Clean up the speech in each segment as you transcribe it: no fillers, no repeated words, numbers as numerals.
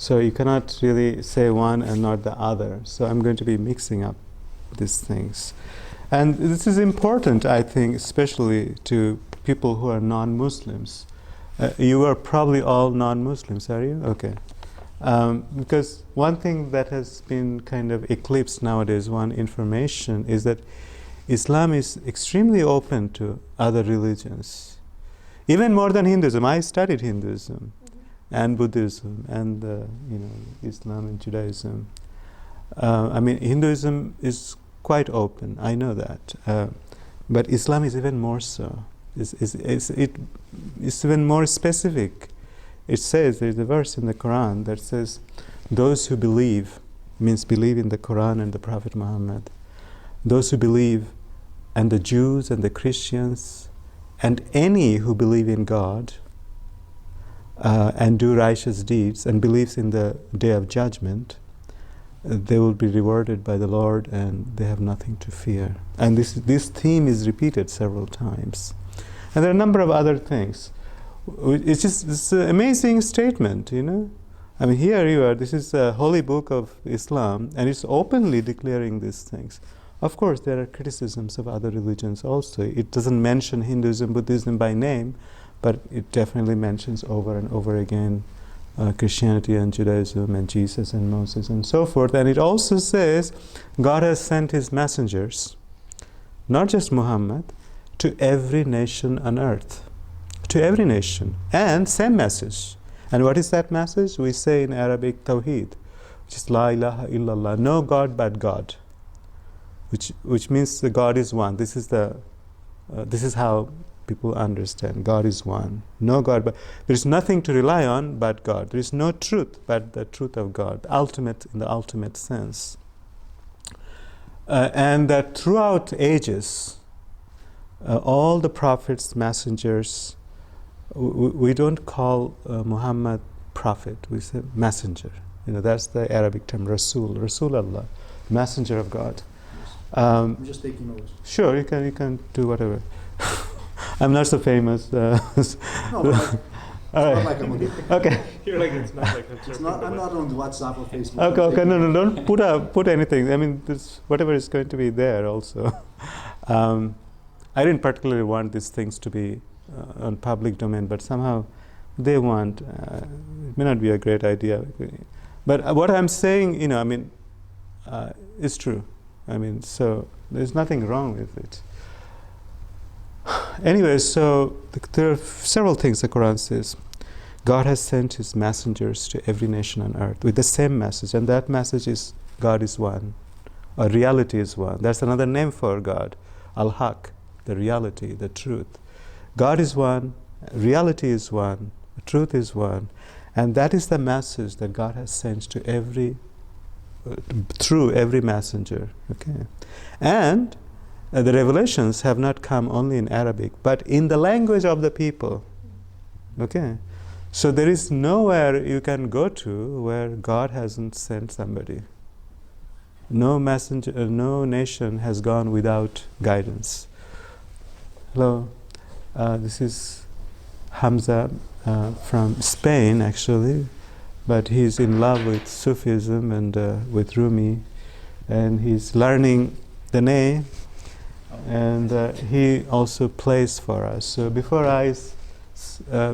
So you cannot really say one and not the other. So I'm going to be mixing up these things. And this is important, I think, especially to people who are non-Muslims. You are probably all non-Muslims, are you? Okay. Because one thing that has been kind of eclipsed nowadays, one information, is that Islam is extremely open to other religions. Even more than Hinduism. I studied Hinduism and Buddhism and Islam and Judaism. I mean, Hinduism is quite open, I know that. But Islam is even more so. It's even more specific. It says, there's a verse in the Quran that says, those who believe, means believe in the Quran and the Prophet Muhammad, those who believe, and the Jews and the Christians, and any who believe in God, and do righteous deeds, and believes in the Day of Judgment, they will be rewarded by the Lord, and they have nothing to fear. And this theme is repeated several times. And there are a number of other things. It's an amazing statement, you know. I mean, here you are, this is a holy book of Islam, and it's openly declaring these things. Of course, there are criticisms of other religions also. It doesn't mention Hinduism, Buddhism by name, but it definitely mentions over and over again Christianity and Judaism and Jesus and Moses and so forth. And it also says God has sent his messengers, not just Muhammad, to every nation on earth. To every nation. And same message. And what is that message? We say in Arabic, Tawheed, which is La ilaha illallah, no God but God. Which means the God is one. This is how people understand. God is one. No God but. There is nothing to rely on but God. There is no truth but the truth of God. Ultimate in the ultimate sense. And that throughout ages, all the prophets, messengers, we don't call Muhammad prophet. We say messenger. You know, that's the Arabic term, Rasul, Allah, messenger of God. I'm just taking notes. Sure, you can do whatever. I'm not so famous. No, but All right. not like I'm Okay. You're like, it's not like I'm not on WhatsApp or Facebook. Okay. No. Don't put anything. I mean, this whatever is going to be there also. I didn't particularly want these things to be on public domain, but somehow they want. It may not be a great idea, but what I'm saying, you know, I mean, is true. I mean, so there's nothing wrong with it. Anyway, so there are several things the Quran says. God has sent his messengers to every nation on earth with the same message, and that message is God is one, or reality is one. That's another name for God, Al-Haq, the reality, the truth. God is one, reality is one, the truth is one, and that is the message that God has sent to through every messenger. Okay, and the revelations have not come only in Arabic, but in the language of the people. Okay, so there is nowhere you can go to where God hasn't sent somebody. No messenger, no nation has gone without guidance. Hello, this is Hamza from Spain, actually, but he's in love with Sufism and with Rumi, and he's learning the ney, and he also plays for us. So before I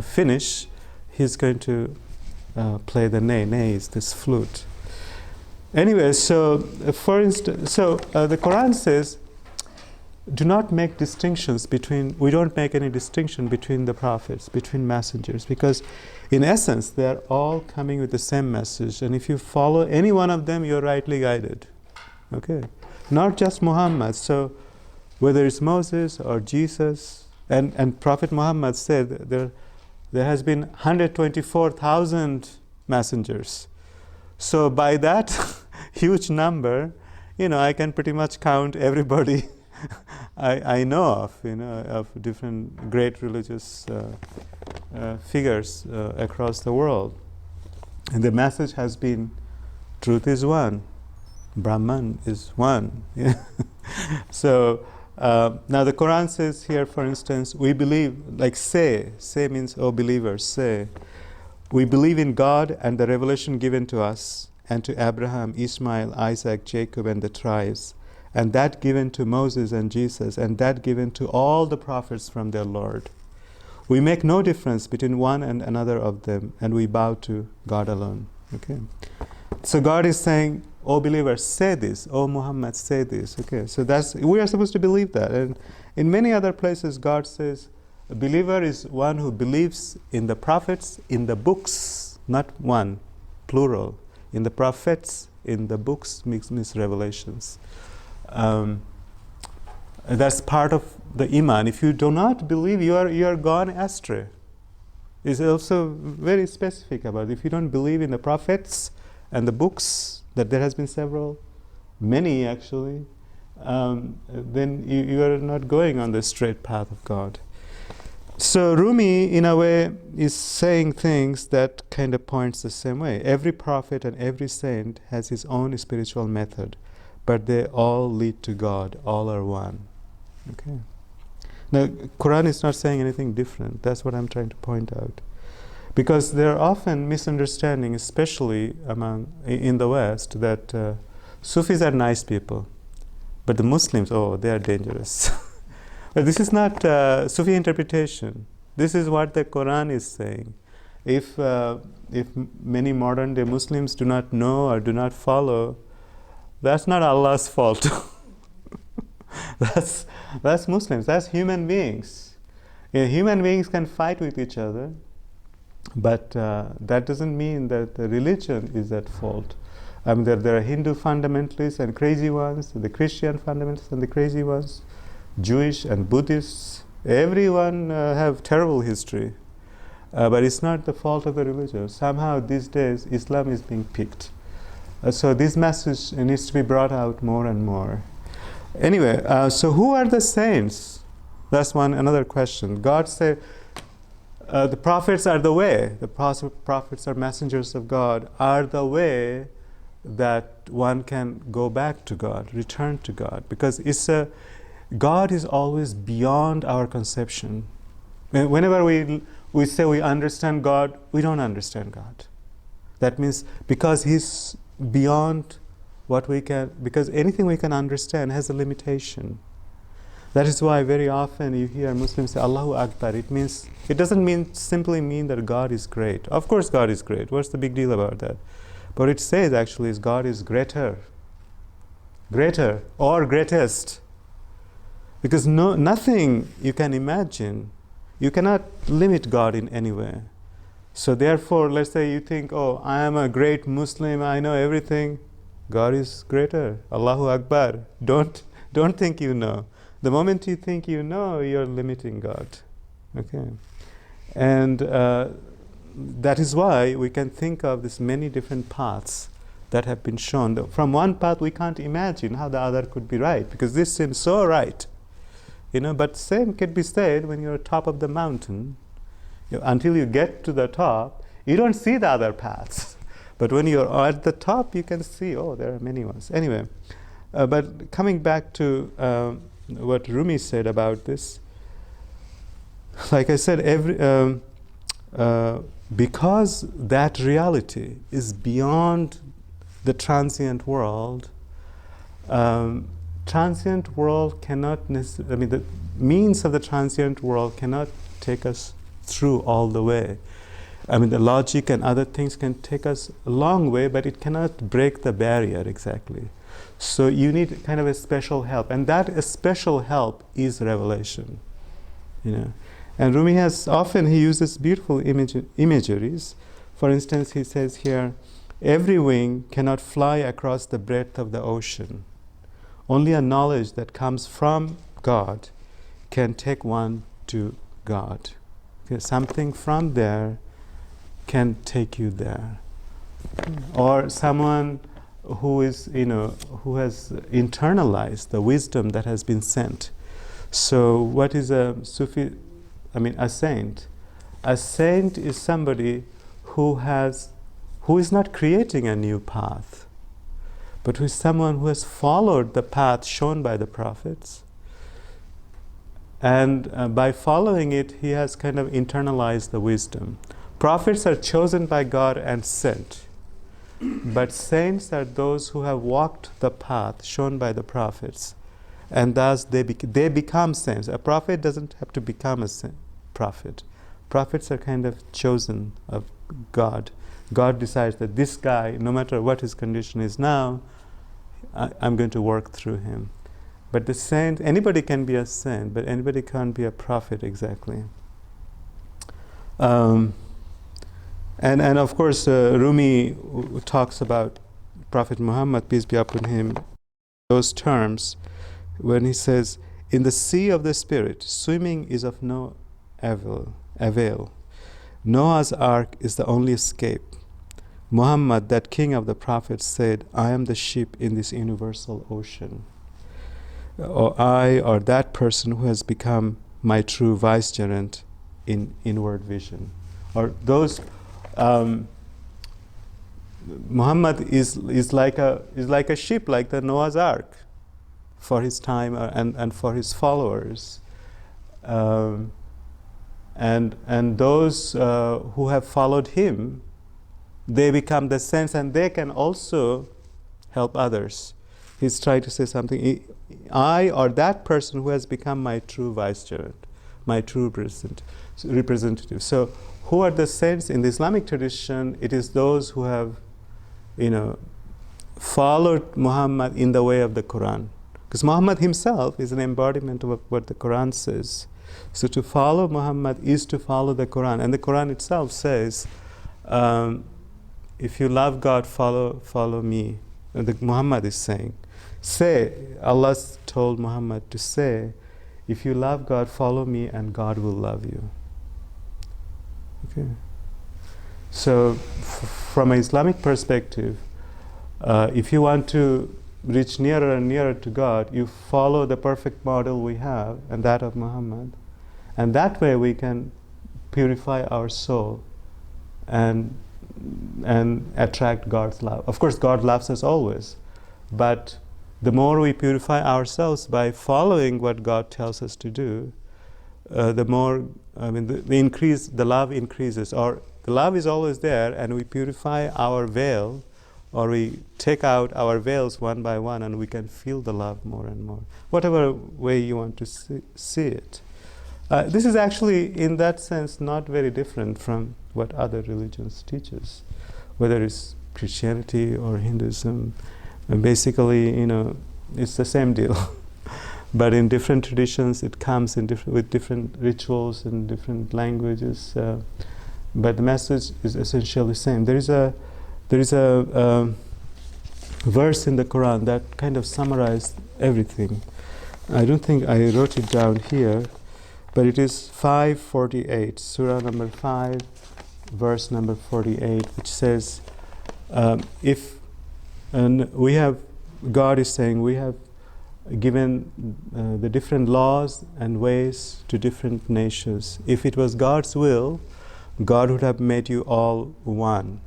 finish, he's going to play the ney. Ney is this flute. Anyway, so for instance, the Quran says, do not make distinctions between, we don't make any distinction between the prophets, between messengers, because in essence, they are all coming with the same message, and if you follow any one of them, you're rightly guided. Okay? Not just Muhammad. So whether it's Moses or Jesus, and Prophet Muhammad said there has been 124,000 messengers. So by that huge number, you know, I can pretty much count everybody I know of, you know, of different great religious figures across the world. And the message has been, truth is one, Brahman is one. So now the Quran says here, for instance, we believe, like say means, oh believers, say, We believe in God and the revelation given to us, and to Abraham, Ishmael, Isaac, Jacob, and the tribes, and that given to Moses and Jesus, and that given to all the prophets from their Lord. We make no difference between one and another of them, and we bow to God alone. Okay. So God is saying, "O believers, say this. O Muhammad, say this." Okay. So we are supposed to believe that. And in many other places, God says, a believer is one who believes in the prophets, in the books, not one, plural. In the prophets, in the books, means revelations. That's part of the iman. If you do not believe, you are gone astray. It's also very specific about it. If you don't believe in the prophets and the books, that there has been several, many actually, then you are not going on the straight path of God. So Rumi, in a way, is saying things that kind of points the same way. Every prophet and every saint has his own spiritual method, but they all lead to God. All are one. Okay. Now, Quran is not saying anything different. That's what I'm trying to point out. Because there are often misunderstandings, especially in the West, that Sufis are nice people, but the Muslims, they are dangerous. But this is not Sufi interpretation. This is what the Quran is saying. If many modern day Muslims do not know or do not follow, that's not Allah's fault. That's Muslims. That's human beings. Human beings can fight with each other, but that doesn't mean that the religion is at fault. There are Hindu fundamentalists and crazy ones, the Christian fundamentalists and the crazy ones, Jewish and Buddhists. Everyone have terrible history, but it's not the fault of the religion. Somehow these days Islam is being picked. So this message needs to be brought out more and more. Anyway, so who are the saints? That's another question. God said the prophets are the way. The prophets are messengers of God, are the way that one can go back to God, return to God. Because God is always beyond our conception. Whenever we say we understand God, we don't understand God. That means because He's beyond what we can, because anything we can understand has a limitation. That is why very often you hear Muslims say Allahu Akbar. It doesn't simply mean that God is great. Of course God is great. What's the big deal about that? But it says actually is God is greater or greatest. Because nothing you can imagine, you cannot limit God in any way. So therefore, let's say you think, I am a great Muslim, I know everything. God is greater. Allahu Akbar. Don't think you know. The moment you think you know, you're limiting God. Okay. And that is why we can think of this many different paths that have been shown. From one path we can't imagine how the other could be right, because this seems so right. But same can be said when you're top of the mountain. Until you get to the top, you don't see the other paths. But when you're at the top, you can see, there are many ones. Anyway, but coming back to what Rumi said about this, like I said, because that reality is beyond the transient world, transient world cannot necessarily, the means of the transient world cannot take us through all the way. The logic and other things can take us a long way, but it cannot break the barrier exactly. So you need kind of a special help, and that special help is revelation. And Rumi he uses beautiful imageries. For instance, he says here, every wing cannot fly across the breadth of the ocean. Only a knowledge that comes from God can take one to God. Okay, something from there can take you there. Or someone who is, who has internalized the wisdom that has been sent. So what is a Sufi, a saint? A saint is somebody who is not creating a new path, but who is someone who has followed the path shown by the prophets. And by following it, he has kind of internalized the wisdom, Prophets are chosen by God and sent. But saints are those who have walked the path shown by the prophets. And thus they become saints. A prophet doesn't have to become a prophet. Prophets are kind of chosen of God. God decides that this guy, no matter what his condition is now, I'm going to work through him. But the saint, anybody can be a saint, but anybody can't be a prophet exactly. And of course, Rumi talks about Prophet Muhammad, peace be upon him, those terms, when he says, in the sea of the spirit, swimming is of no avail. Noah's ark is the only escape. Muhammad, that king of the prophets, said, I am the ship in this universal ocean. Or I, or that person who has become my true vicegerent in inward vision. Or those, Muhammad is like a ship, like the Noah's ark, for his time and for his followers. And those who have followed him, they become the saints, and they can also help others. He's trying to say something. I, or that person who has become my true vicegerent, my true representative. So, who are the saints in the Islamic tradition? It is those who have, followed Muhammad in the way of the Quran. Because Muhammad himself is an embodiment of what the Quran says. So to follow Muhammad is to follow the Quran. And the Quran itself says, if you love God, follow me. And Muhammad is saying, Allah told Muhammad to say, if you love God, follow me and God will love you. Okay. So from an Islamic perspective, if you want to reach nearer and nearer to God, you follow the perfect model we have, and that of Muhammad. And that way we can purify our soul and attract God's love. Of course, God loves us always, but the more we purify ourselves by following what God tells us to do, the more, the love increases. Or the love is always there, and we purify our veil, or we take out our veils one by one, and we can feel the love more and more. Whatever way you want to see it. This is actually, in that sense, not very different from what other religions teach us, whether it's Christianity or Hinduism. And basically, it's the same deal. But in different traditions, it comes in with different rituals and different languages. But the message is essentially the same. There is a verse in the Quran that kind of summarized everything. I don't think I wrote it down here, but it is 5:48, Surah number 5, verse number 48, which says, God is saying, we have given the different laws and ways to different nations. If it was God's will, God would have made you all one,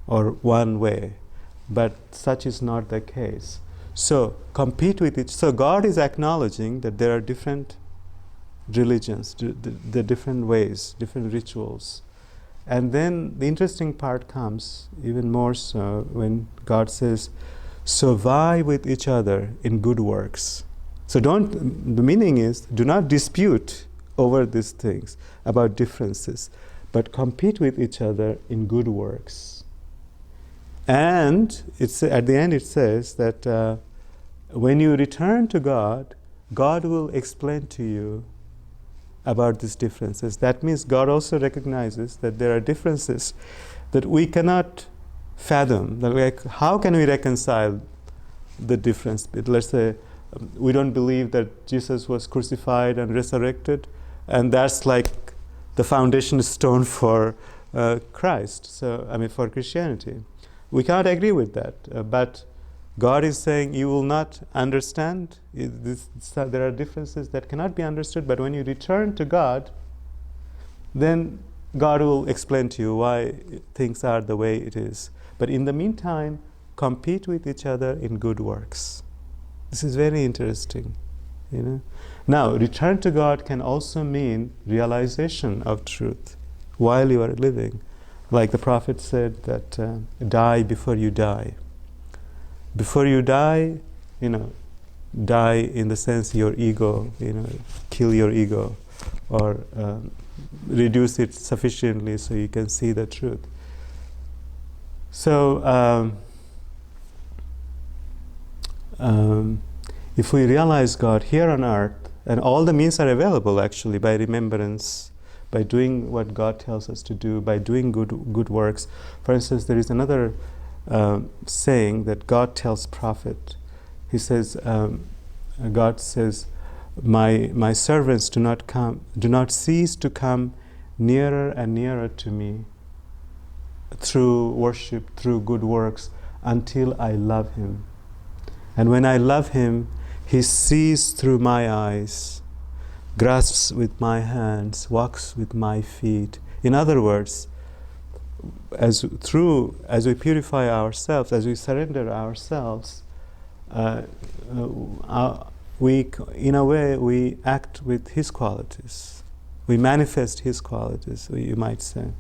or one way. But such is not the case. So compete with it. So God is acknowledging that there are different religions, the different ways, different rituals. And then the interesting part comes even more so when God says, so vie with each other in good works. So the meaning is, do not dispute over these things, about differences, but compete with each other in good works. And at the end it says that when you return to God, God will explain to you about these differences. That means God also recognizes that there are differences that we cannot fathom. How can we reconcile the difference? Let's say we don't believe that Jesus was crucified and resurrected, and that's like the foundation stone for Christ. So, for Christianity. We can't agree with that, but God is saying you will not understand. There are differences that cannot be understood, but when you return to God, then God will explain to you why things are the way it is. But in the meantime, compete with each other in good works. This is very interesting. Now, return to God can also mean realization of truth. while you are living. Like the Prophet said that die before you die. Before you die, die in the sense your ego, kill your ego, or reduce it sufficiently so you can see the truth. So if we realize God here on earth, and all the means are available actually by remembrance, by doing what God tells us to do, by doing good works. For instance, there is another saying that God tells Prophet. He says, God says, my servants do not cease to come nearer and nearer to me through worship, through good works, until I love him. And when I love him, he sees through my eyes, grasps with my hands, walks with my feet. In other words, as we purify ourselves, as we surrender ourselves, in a way we act with his qualities. We manifest his qualities, you might say.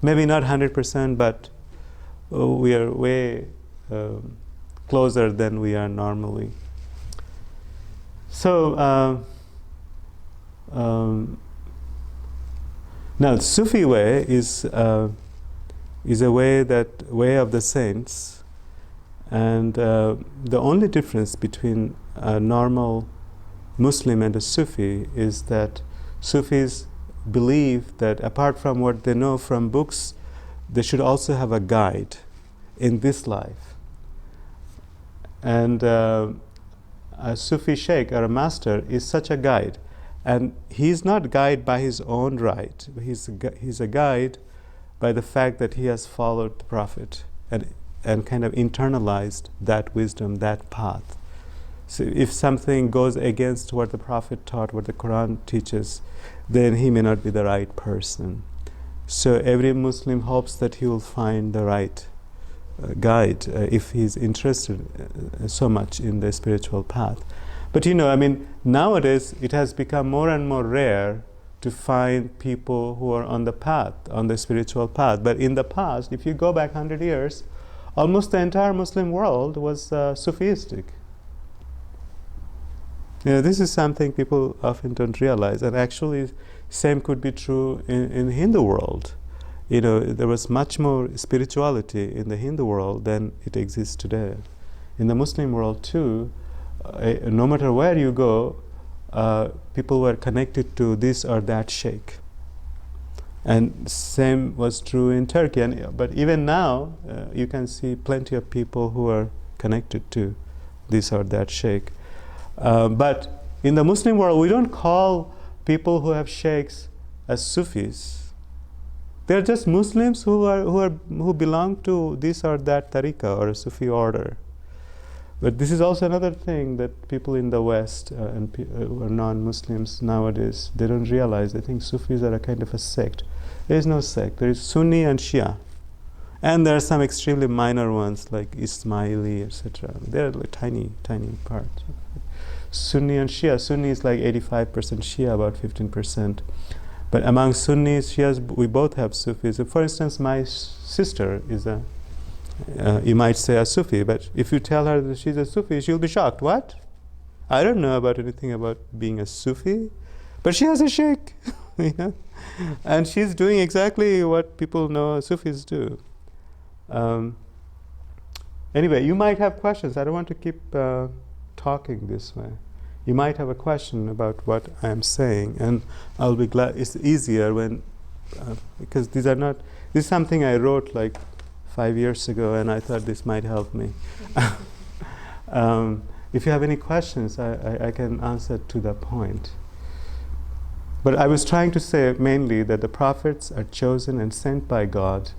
Maybe not 100%, but we are way closer than we are normally. So now the Sufi way is a way of the saints, and the only difference between a normal Muslim and a Sufi is that Sufis believe that apart from what they know from books, they should also have a guide in this life. And a Sufi sheikh or a master is such a guide, and he's not a guide by his own right. He's a guide by the fact that he has followed the Prophet and kind of internalized that wisdom, that path. So if something goes against what the Prophet taught, what the Quran teaches, then he may not be the right person. So every Muslim hopes that he will find the right guide if he's interested so much in the spiritual path. But nowadays it has become more and more rare to find people who are on the path, on the spiritual path. But in the past, if you go back 100 years, almost the entire Muslim world was Sufistic. This is something people often don't realize, and actually same could be true in Hindu world. There was much more spirituality in the Hindu world than it exists today. In the Muslim world too, no matter where you go, people were connected to this or that sheikh. And same was true in Turkey. But even now, you can see plenty of people who are connected to this or that sheikh. But in the Muslim world, we don't call people who have sheikhs as Sufis. They're just Muslims who belong to this or that tariqah or a Sufi order. But this is also another thing that people in the West and who are non-Muslims nowadays, they don't realize. They think Sufis are a kind of a sect. There is no sect. There is Sunni and Shia. And there are some extremely minor ones like Ismaili, etc. They're like tiny, tiny parts. Sunni and Shia. Sunni is like 85% Shia, about 15%. But among Sunnis, Shias, we both have Sufis. For instance, my sister is you might say a Sufi, but if you tell her that she's a Sufi, she'll be shocked. What? I don't know about anything about being a Sufi, but she has a sheikh, and she's doing exactly what people know Sufis do. Anyway, you might have questions. I don't want to keep talking this way. You might have a question about what I am saying, and I'll be glad. It's easier when, because this is something I wrote like 5 years ago, and I thought this might help me. If you have any questions, I can answer to the point. But I was trying to say mainly that the prophets are chosen and sent by God,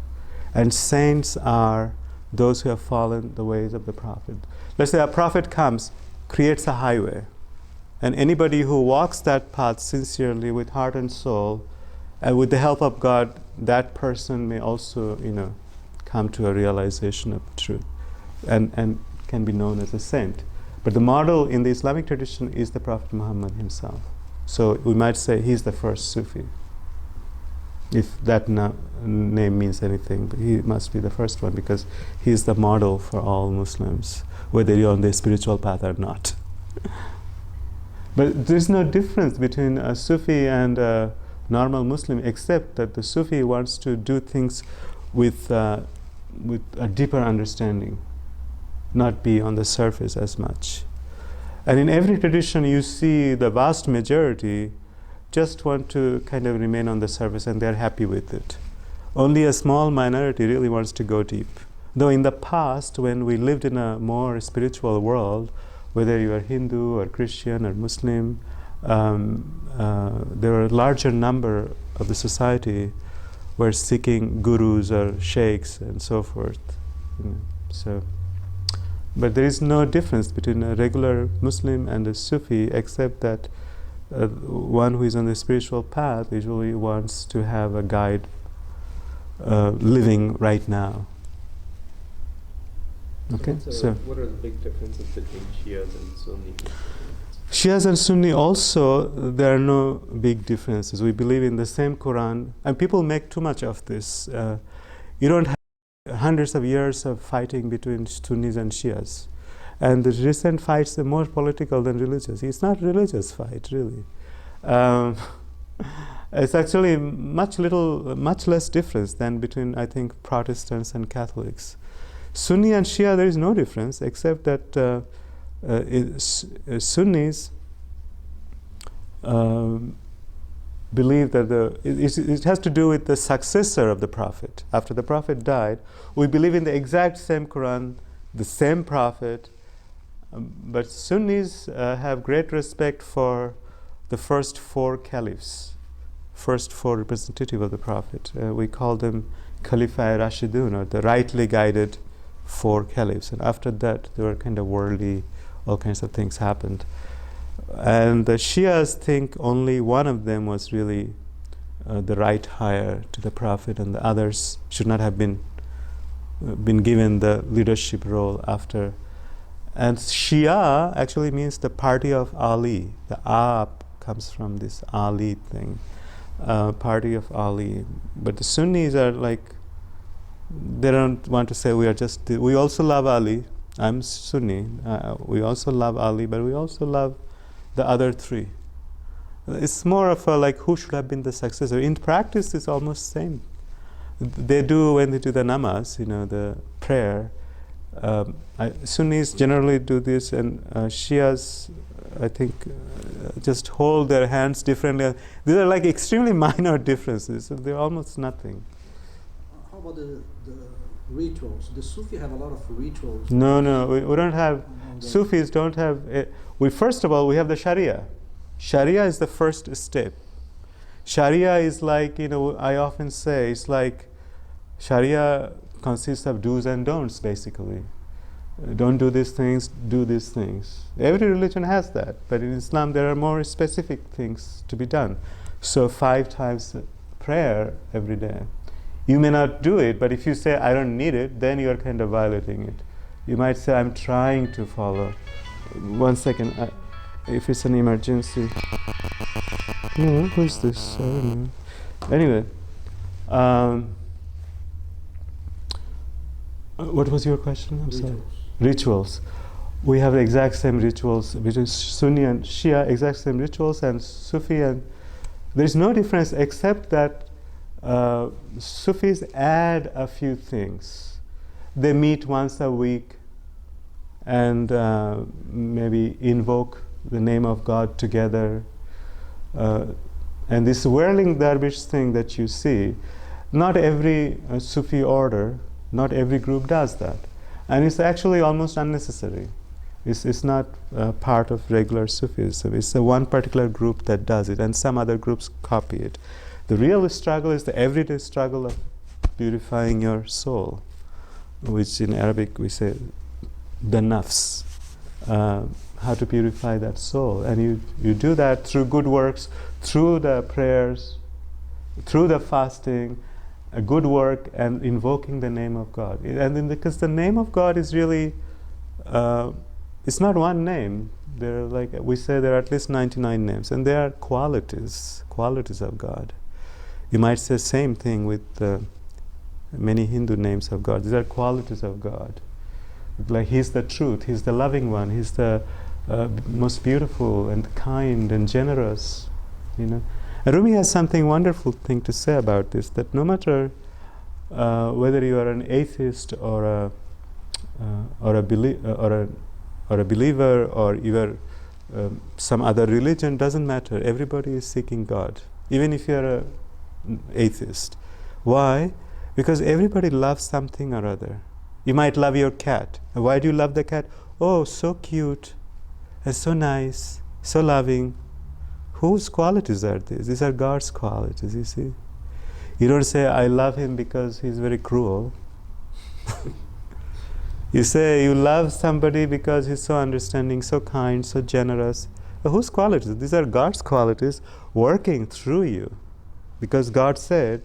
and saints are those who have followed the ways of the prophet. Let's say a prophet comes, creates a highway, and anybody who walks that path sincerely with heart and soul, and with the help of God, that person may also, come to a realization of truth, and can be known as a saint. But the model in the Islamic tradition is the Prophet Muhammad himself. So we might say he's the first Sufi. if that name means anything. But he must be the first one because he is the model for all Muslims, whether you're on the spiritual path or not. But there's no difference between a Sufi and a normal Muslim, except that the Sufi wants to do things with a deeper understanding, not be on the surface as much. And in every tradition you see the vast majority just want to kind of remain on the surface and they're happy with it. Only a small minority really wants to go deep. Though in the past, when we lived in a more spiritual world, whether you are Hindu or Christian or Muslim, there were a larger number of the society were seeking gurus or sheikhs and so forth. But there is no difference between a regular Muslim and a Sufi, except that one who is on the spiritual path usually wants to have a guide living right now. Okay, so what are the big differences between Shias and Sunni? Shias and Sunni also, there are no big differences. We believe in the same Quran, and people make too much of this. You don't have hundreds of years of fighting between Sunnis and Shias. And the recent fights are more political than religious. It's not a religious fight, really. It's actually much less difference than between, I think, Protestants and Catholics. Sunni and Shia, there is no difference, except that Sunnis believe that it has to do with the successor of the Prophet. After the Prophet died, we believe in the exact same Quran, the same Prophet, but Sunnis have great respect for the first four caliphs, first four representatives of the Prophet. We call them Khalifa Rashidun, or the rightly guided four caliphs. And after that, there were kind of worldly, all kinds of things happened. And the Shias think only one of them was really the right hire to the Prophet, and the others should not have been given the leadership role after. And Shia actually means the party of Ali. The A comes from this Ali thing, party of Ali. But the Sunnis are like, they don't want to say we also love Ali. I'm Sunni. We also love Ali, but we also love the other three. It's more of a like who should have been the successor. In practice, it's almost same. They do when they do the namaz, the prayer. Sunnis generally do this, and Shias, I think, just hold their hands differently. These are like extremely minor differences. So they're almost nothing. How about the rituals? The Sufi have a lot of rituals. No, we don't have. Sufis don't have. First of all, we have the Sharia. Sharia is the first step. Sharia is like, I often say, it's like Sharia consists of do's and don'ts, basically. Don't do these things, do these things. Every religion has that, but in Islam there are more specific things to be done. So 5 times prayer every day. You may not do it, but if you say, I don't need it, then you are kind of violating it. You might say, I'm trying to follow. 1 second, if it's an emergency. Who is this? I don't know. Anyway, what was your question? I'm sorry. Rituals. We have the exact same rituals between Sunni and Shia, exact same rituals, and Sufi, and there's no difference except that Sufis add a few things. They meet once a week and maybe invoke the name of God together. And this whirling dervish thing that you see, not every Sufi order, not every group does that. And it's actually almost unnecessary. It's not part of regular Sufism. It's one particular group that does it, and some other groups copy it. The real struggle is the everyday struggle of purifying your soul, which in Arabic we say the nafs, how to purify that soul. And you do that through good works, through the prayers, through the fasting, a good work, and invoking the name of God. And because the name of God is really, it's not one name. There are, like we say, there are at least 99 names, and they are qualities of God. You might say same thing with many Hindu names of God. These are qualities of God. Like He's the truth, He's the loving one, He's the most beautiful and kind and generous. And Rumi has something wonderful thing to say about this, that no matter whether you are an atheist or a believer, or you are some other religion, doesn't matter. Everybody is seeking God, even if you are an atheist. Why? Because everybody loves something or other. You might love your cat. Why do you love the cat? Oh, so cute, and so nice, so loving. Whose qualities are these? These are God's qualities, you see. You don't say, I love him because he's very cruel. You say you love somebody because he's so understanding, so kind, so generous. But whose qualities? These are God's qualities working through you. Because God said,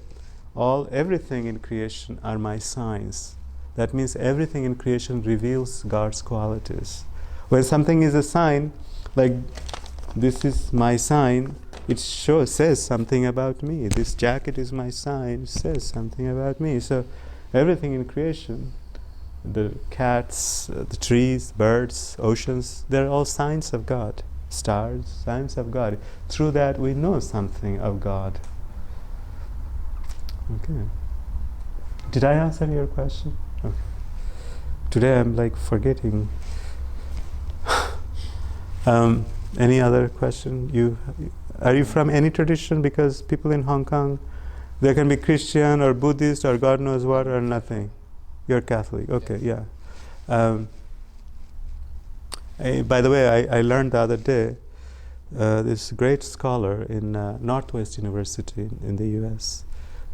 everything in creation are my signs. That means everything in creation reveals God's qualities. When something is a sign, like this is my sign, it says something about me. This jacket is my sign, it says something about me. So everything in creation, the cats, the trees, birds, oceans, they're all signs of God. Stars, signs of God. Through that we know something of God. Okay. Did I answer your question? Okay. Today I'm like forgetting. Any other question? Are you from any tradition? Because people in Hong Kong, they can be Christian or Buddhist or God knows what or nothing. You're Catholic, okay, yeah. By the way, I learned the other day, this great scholar in Northwest University in the US,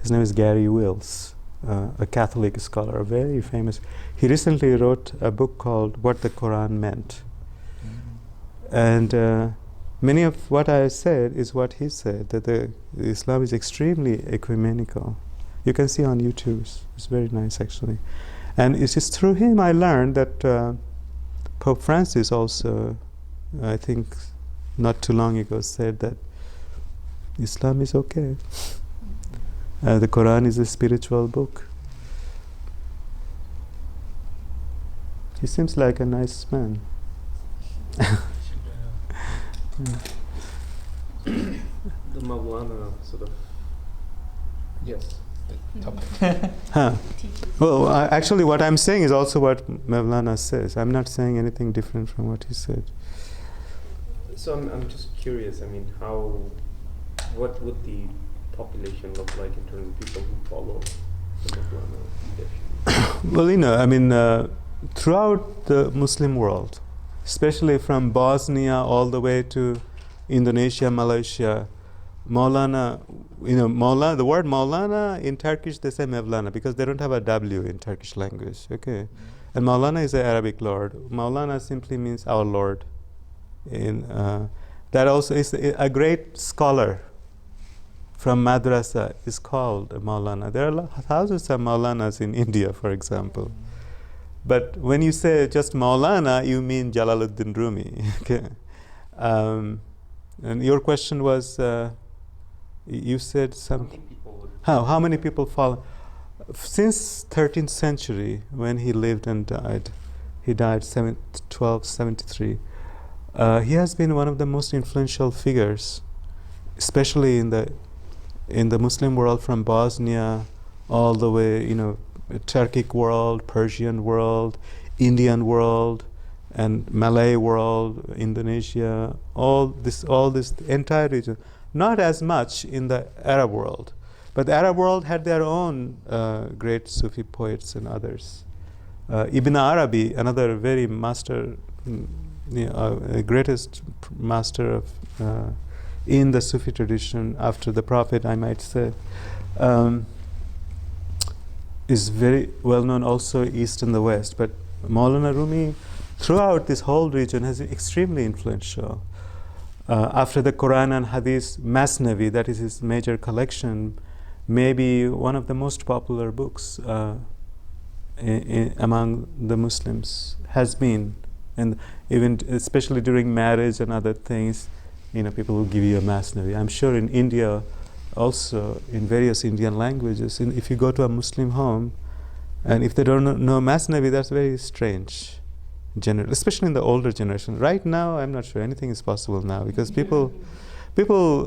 his name is Gary Wills, a Catholic scholar, very famous. He recently wrote a book called What the Quran Meant. And many of what I said is what he said, that Islam is extremely ecumenical. You can see on YouTube, it's very nice actually. And it's just through him I learned that Pope Francis also, I think not too long ago, said that Islam is okay. The Quran is a spiritual book. He seems like a nice man. The Mevlânâ sort of. Yes. Topic. Well, actually what I'm saying is also what Mevlana says. I'm not saying anything different from what he said. So I'm just curious, I mean, what would the population look like in terms of people who follow the Mevlânâ? Well, I mean, throughout the Muslim world, especially from Bosnia all the way to Indonesia, Malaysia, Maulana, the word Maulana in Turkish they say Mevlana because they don't have a W in Turkish language, okay? And Maulana is the Arabic Lord. Maulana simply means our Lord. That also is a great scholar from madrasa is called Maulana. There are thousands of Maulanas in India, for example. But when you say just Maulana, you mean Jalaluddin Rumi, okay? And your question was, you said something. How many people follow? Since 13th century, when he lived and died, he died 1273. He has been one of the most influential figures, especially in the Muslim world, from Bosnia all the way, Turkic world, Persian world, Indian world, and Malay world, Indonesia, all this entire region. Not as much in the Arab world, but the Arab world had their own great Sufi poets and others. Ibn Arabi, another very master, greatest master of in the Sufi tradition after the Prophet, I might say, is very well known also east and the west. But Mevlânâ Rūmī, throughout this whole region, has been extremely influential. After the Quran and Hadith, Masnavi, that is his major collection, may be one of the most popular books among the Muslims, has been. And even especially during marriage and other things, people will give you a Masnavi. I'm sure in India, also in various Indian languages. If you go to a Muslim home, and if they don't know Masnavi, that's very strange, especially in the older generation. Right now, I'm not sure anything is possible now, because people,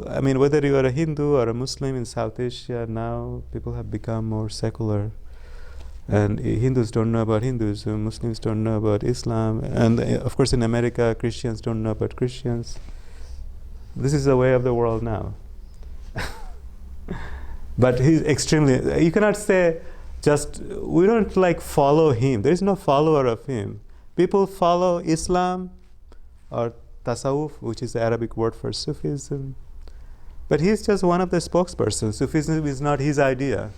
I mean, whether you are a Hindu or a Muslim in South Asia, now people have become more secular. And Hindus don't know about Hinduism, Muslims don't know about Islam, and of course in America, Christians don't know about Christians. This is the way of the world now. But he's extremely, you cannot say just, we don't like follow him. There is no follower of him. People follow Islam or Tasawwuf, which is the Arabic word for Sufism. But he's just one of the spokespersons. Sufism is not his idea.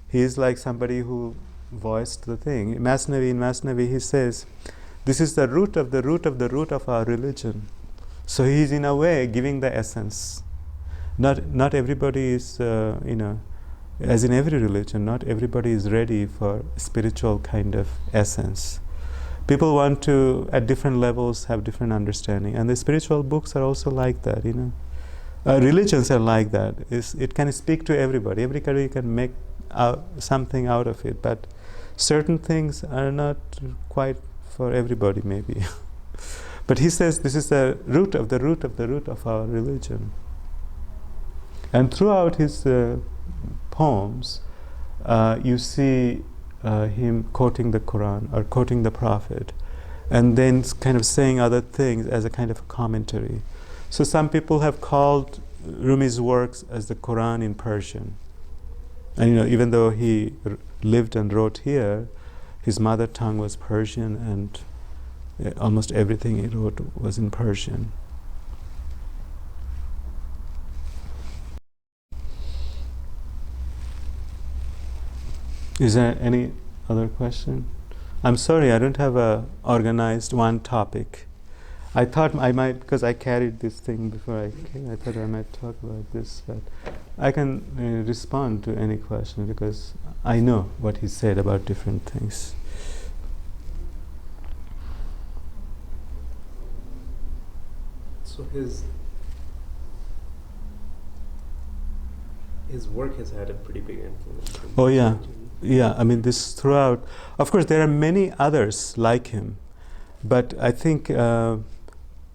He is like somebody who voiced the thing. In Masnavi, he says, this is the root of the root of the root of our religion. So he is in a way giving the essence. Not everybody is, as in every religion, not everybody is ready for spiritual kind of essence. People want to, at different levels, have different understanding. And the spiritual books are also like that, religions are like that. It can speak to everybody. Everybody can make something out of it, but certain things are not quite for everybody, maybe. But he says this is the root of the root of the root of our religion. And throughout his poems, you see him quoting the Quran or quoting the Prophet, and then kind of saying other things as a kind of a commentary. So some people have called Rumi's works as the Quran in Persian. And even though he lived and wrote here, his mother tongue was Persian, and almost everything he wrote was in Persian. Is there any other question? I'm sorry, I don't have a organized one topic. I thought I might, because I carried this thing before I came, I thought I might talk about this, but I can respond to any question because I know what he said about different things. So his work has had a pretty big influence. Oh yeah, yeah. I mean, this throughout. Of course, there are many others like him, but I think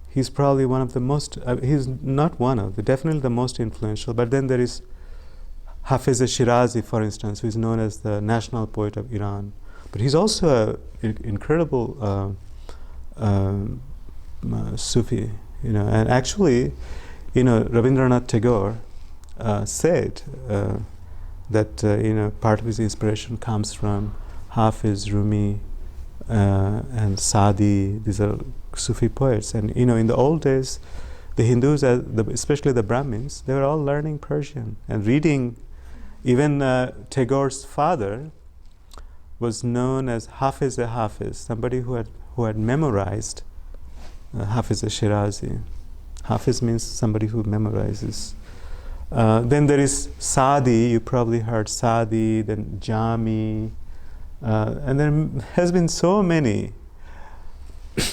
he's probably one of the most. He's not one of, definitely the most influential. But then there is Hafiz Shirazi, for instance, who is known as the national poet of Iran. But he's also an incredible Sufi, And actually, Rabindranath Tagore said that part of his inspiration comes from Hafiz, Rumi, and Sadi. These are Sufi poets, and in the old days, the Hindus, especially the Brahmins, they were all learning Persian and reading. Even Tagore's father was known as Hafiz, somebody who had memorized Hafiz Shirazi. Hafiz means somebody who memorizes. Then there is Sadi. You probably heard Sadi. Then Jami, and there has been so many,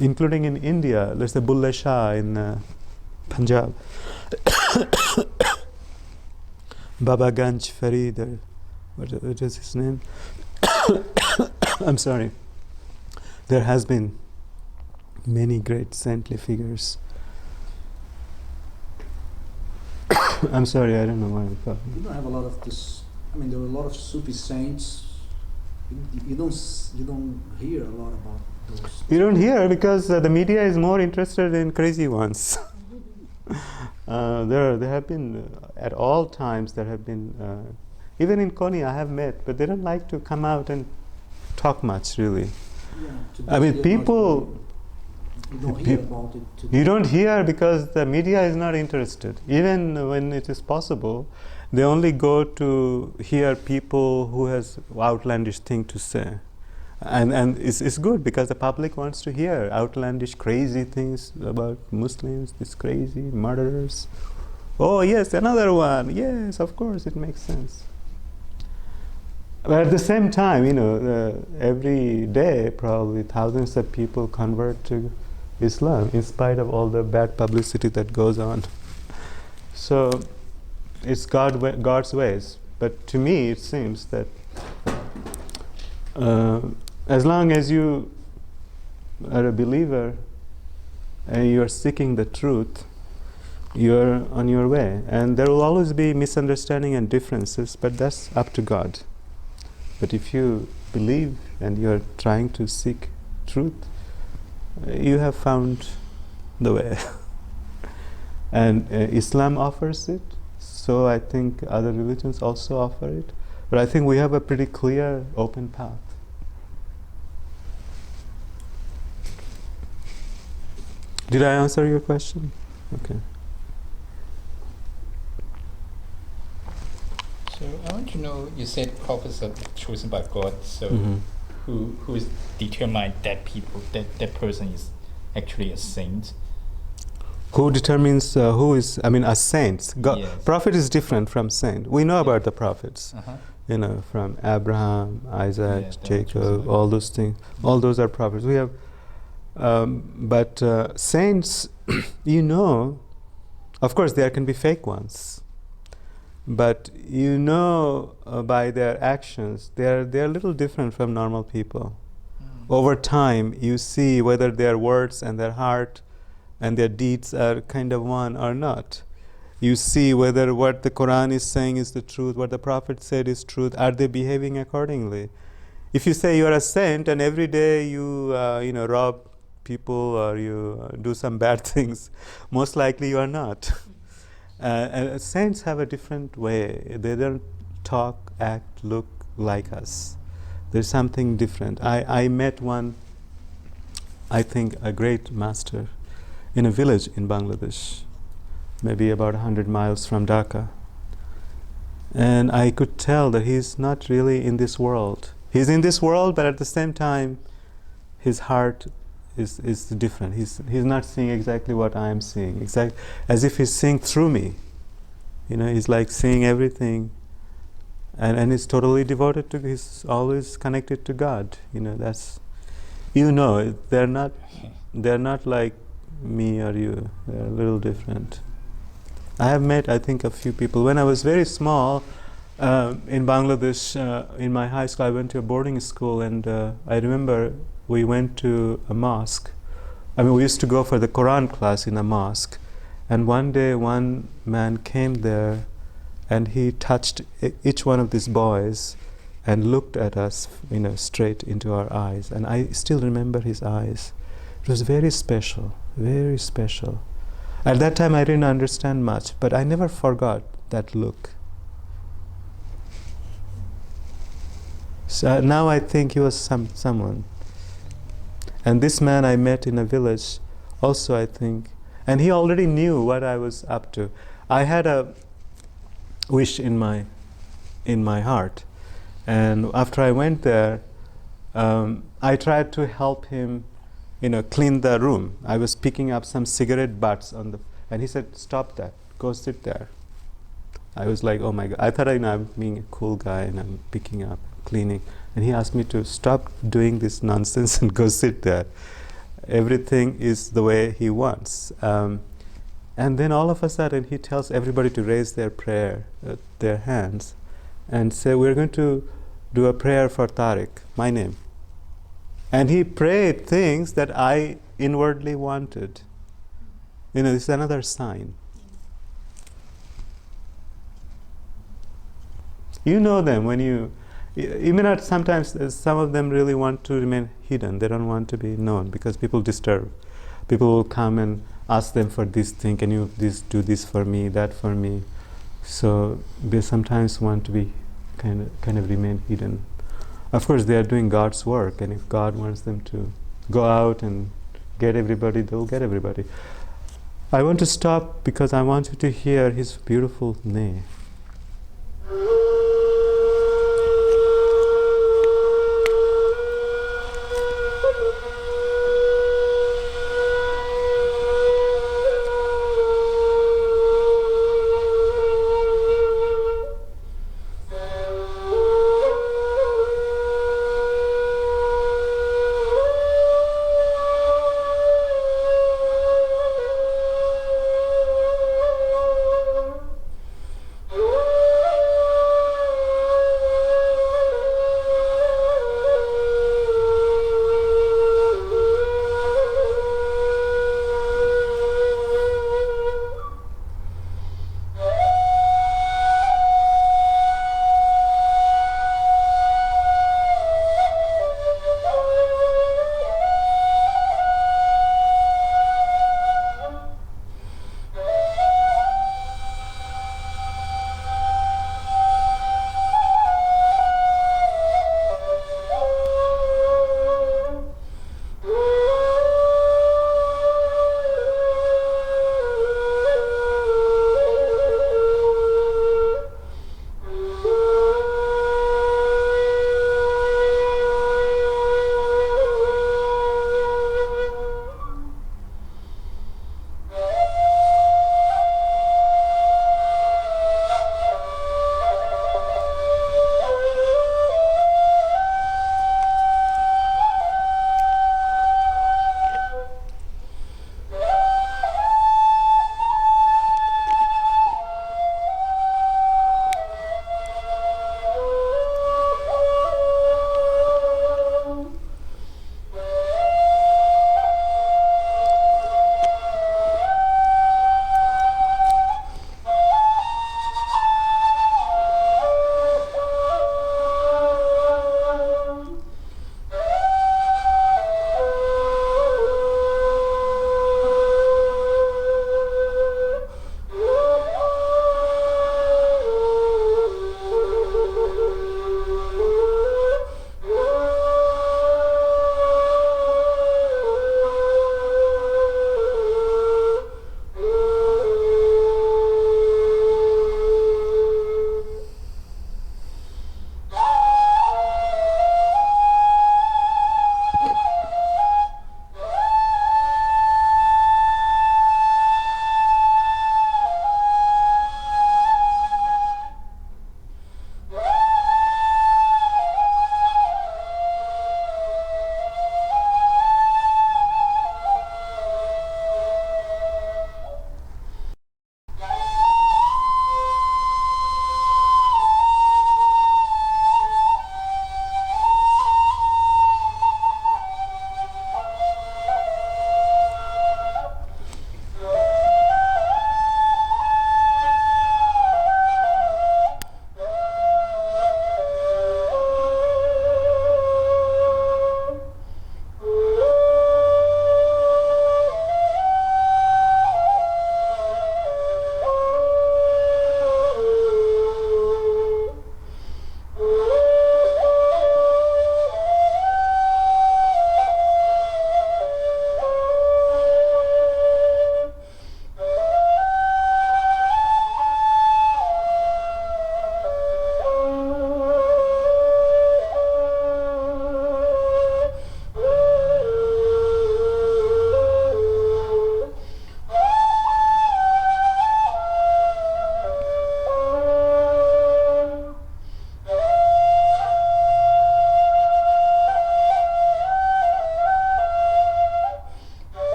including in India. There's the Bulle Shah in Punjab. Baba Ganj Farid, what is his name? I'm sorry. There has been many great saintly figures. I'm sorry, I don't know why I'm talking. You don't have a lot of this. I mean, there were a lot of Sufi saints. You don't hear a lot about those. You don't hear because the media is more interested in crazy ones. There have been at all times. There have been even in Konya I have met, but they don't like to come out and talk much, really. Yeah, I mean, people. You don't hear about it today. You don't hear because the media is not interested. Even when it is possible, they only go to hear people who has outlandish thing to say. And it's good because the public wants to hear outlandish, crazy things about Muslims, these crazy murderers. Oh yes, another one. Yes, of course, it makes sense. But at the same time, every day probably thousands of people convert to Islam in spite of all the bad publicity that goes on. So it's God's ways. But to me, it seems that as long as you are a believer and you are seeking the truth, you're on your way. And there will always be misunderstanding and differences, but that's up to God. But if you believe and you're trying to seek truth, you have found the way. And Islam offers it, so I think other religions also offer it. But I think we have a pretty clear, open path. Did I answer your question? Okay. So I want to know, you said prophets are chosen by God, so who is determined that person is actually a saint? Who determines who is, a saint? Yes. Prophet is different from saint. We know about the prophets, Uh-huh. From Abraham, Isaac, Yeah, Jacob, all those things. All those are prophets. We have, but saints, of course there can be fake ones, but by their actions, they're a little different from normal people. Over time, you see whether their words and their heart and their deeds are kind of one or not. You see whether what the Quran is saying is the truth, what the Prophet said is truth. Are they behaving accordingly? If you say you are a saint and every day you rob people or you do some bad things, most likely you are not. And saints have a different way. They don't talk, act, look like us. There's something different. I met one, I think, a great master in a village in Bangladesh, maybe about 100 miles from Dhaka. And I could tell that he's not really in this world. He's in this world, but at the same time, his heart is different. He's not seeing exactly what I am seeing, as if he's seeing through me. He's like seeing everything, and he's totally devoted to. He's always connected to God. They're not like me or you. They're a little different. I have met, I think, a few people. When I was very small, in Bangladesh, in my high school, I went to a boarding school, and I remember we went to a mosque. We used to go for the Quran class in a mosque, and one day one man came there, and he touched each one of these boys, and looked at us, straight into our eyes. And I still remember his eyes. It was very special, very special. At that time, I didn't understand much, but I never forgot that look. So now I think he was someone. And this man I met in a village, also I think, and he already knew what I was up to. I had a wish in my heart, and after I went there, I tried to help him, clean the room. I was picking up some cigarette butts and he said, "Stop that, go sit there." I was like, oh my God. I thought I'm being a cool guy and I'm picking up, cleaning. And he asked me to stop doing this nonsense and go sit there. Everything is the way he wants. And then all of a sudden he tells everybody to raise their hands, and say, we're going to do a prayer for Tariq, my name. And he prayed things that I inwardly wanted. This is another sign. You know them when you may not sometimes, some of them really want to remain hidden. They don't want to be known because people disturb. People will come and ask them for this thing, can you do this for me, that for me. So they sometimes want to be kind of remain hidden. Of course, they are doing God's work, and if God wants them to go out and get everybody, they'll get everybody. I want to stop because I want you to hear his beautiful name.